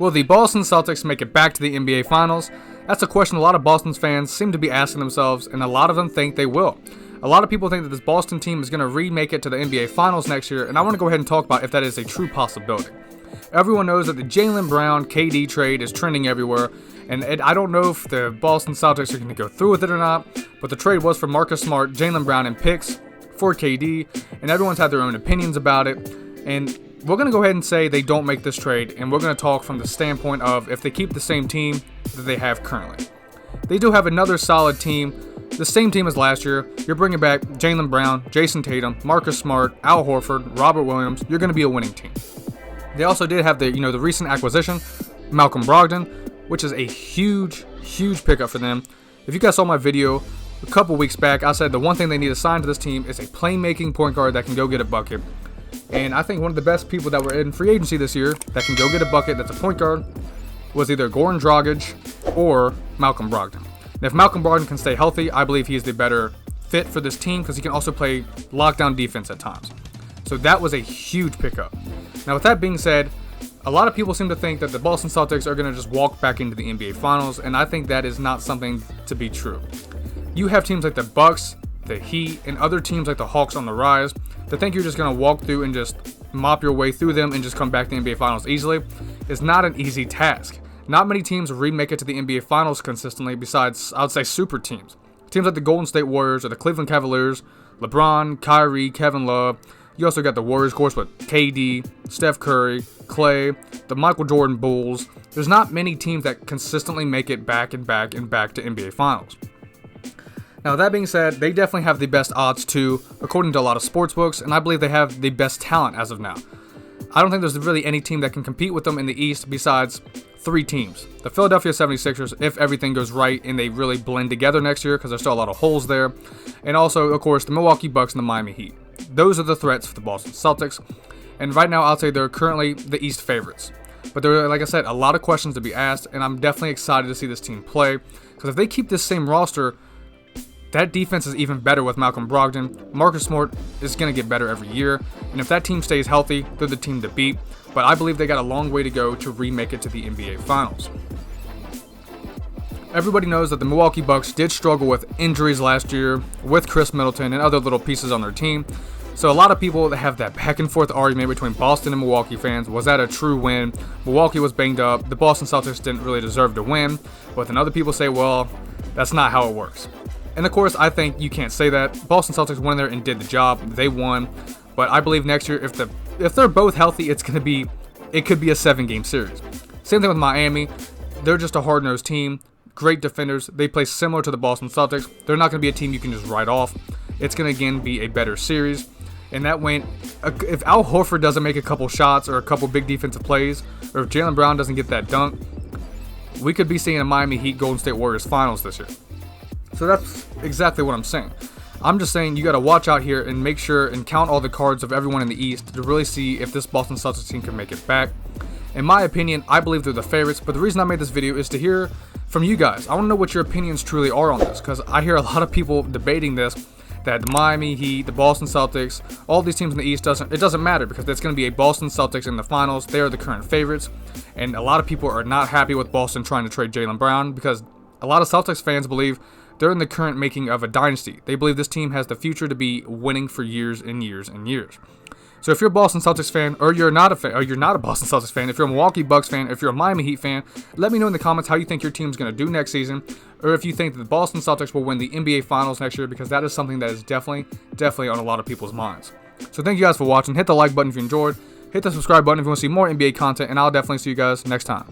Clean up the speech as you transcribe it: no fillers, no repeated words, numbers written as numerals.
Will the Boston Celtics make it back to the NBA Finals? That's a question a lot of Boston fans seem to be asking themselves, and a lot of them think they will. A lot of people think that this Boston team is going to remake it to the NBA Finals next year, and I want to go ahead and talk about if that is a true possibility. Everyone knows that the Jaylen Brown KD trade is trending everywhere, and I don't know if the Boston Celtics are going to go through with it or not, but the trade was for Marcus Smart, Jaylen Brown, and picks for KD, and everyone's had their own opinions about it, and we're going to go ahead and say they don't make this trade, and we're going to talk from the standpoint of if they keep the same team that they have currently. They do have another solid team, the same team as last year. You're bringing back Jaylen Brown, Jason Tatum, Marcus Smart, Al Horford, Robert Williams. You're going to be a winning team. They also did have the recent acquisition, Malcolm Brogdon, which is a huge pickup for them. If you guys saw my video a couple weeks back, I said the one thing they need to sign to this team is a playmaking point guard that can go get a bucket. And I think one of the best people that were in free agency this year that can go get a bucket that's a point guard was either Goran Dragic or Malcolm Brogdon. And if Malcolm Brogdon can stay healthy, I believe he is the better fit for this team because he can also play lockdown defense at times. So that was a huge pickup. Now with that being said, a lot of people seem to think that the Boston Celtics are going to just walk back into the NBA Finals, and I think that is not something to be true. You have teams like the Bucks, the Heat, and other teams like the Hawks on the rise. To think you're just going to walk through and just mop your way through them and just come back to the NBA Finals easily is not an easy task. Not many teams remake it to the NBA Finals consistently besides, I would say, super teams. Teams like the Golden State Warriors or the Cleveland Cavaliers, LeBron, Kyrie, Kevin Love. You also got the Warriors, of course, with KD, Steph Curry, Clay, the Michael Jordan Bulls. There's not many teams that consistently make it back and back and back to NBA Finals. Now, that being said, they definitely have the best odds too, according to a lot of sports books, and I believe they have the best talent as of now. I don't think there's really any team that can compete with them in the East besides three teams. The Philadelphia 76ers, if everything goes right and they really blend together next year, because there's still a lot of holes there. And also, of course, the Milwaukee Bucks and the Miami Heat. Those are the threats for the Boston Celtics. And right now, I'll say they're currently the East favorites. But there are, like I said, a lot of questions to be asked, and I'm definitely excited to see this team play. Because if they keep this same roster, that defense is even better with Malcolm Brogdon. Marcus Smart is going to get better every year. And if that team stays healthy, they're the team to beat. But I believe they got a long way to go to remake it to the NBA Finals. Everybody knows that the Milwaukee Bucks did struggle with injuries last year with Chris Middleton and other little pieces on their team. So a lot of people that have that back and forth argument between Boston and Milwaukee fans. Was that a true win? Milwaukee was banged up. The Boston Celtics didn't really deserve to win. But then other people say, well, that's not how it works. And of course, I think you can't say that. Boston Celtics went in there and did the job. They won. But I believe next year, if they're both healthy, it could be a 7-game series. Same thing with Miami. They're just a hard-nosed team. Great defenders. They play similar to the Boston Celtics. They're not going to be a team you can just write off. It's going to, again, be a better series. And that way, if Al Horford doesn't make a couple shots or a couple big defensive plays, or if Jaylen Brown doesn't get that dunk, we could be seeing a Miami Heat Golden State Warriors Finals this year. So that's exactly what I'm saying. I'm just saying you got to watch out here and make sure and count all the cards of everyone in the East to really see if this Boston Celtics team can make it back. In my opinion, I believe they're the favorites, but the reason I made this video is to hear from you guys. I want to know what your opinions truly are on this, because I hear a lot of people debating this, that the Miami Heat, the Boston Celtics, all these teams in the East, it doesn't matter because it's going to be a Boston Celtics in the finals. They are the current favorites, and a lot of people are not happy with Boston trying to trade Jaylen Brown because a lot of Celtics fans believe they're in the current making of a dynasty. They believe this team has the future to be winning for years and years and years. So if you're a Boston Celtics fan, or you're not a Boston Celtics fan, if you're a Milwaukee Bucks fan, if you're a Miami Heat fan, let me know in the comments how you think your team's going to do next season, or if you think that the Boston Celtics will win the NBA Finals next year, because that is something that is definitely on a lot of people's minds. So thank you guys for watching. Hit the like button if you enjoyed. Hit the subscribe button if you want to see more NBA content, and I'll definitely see you guys next time.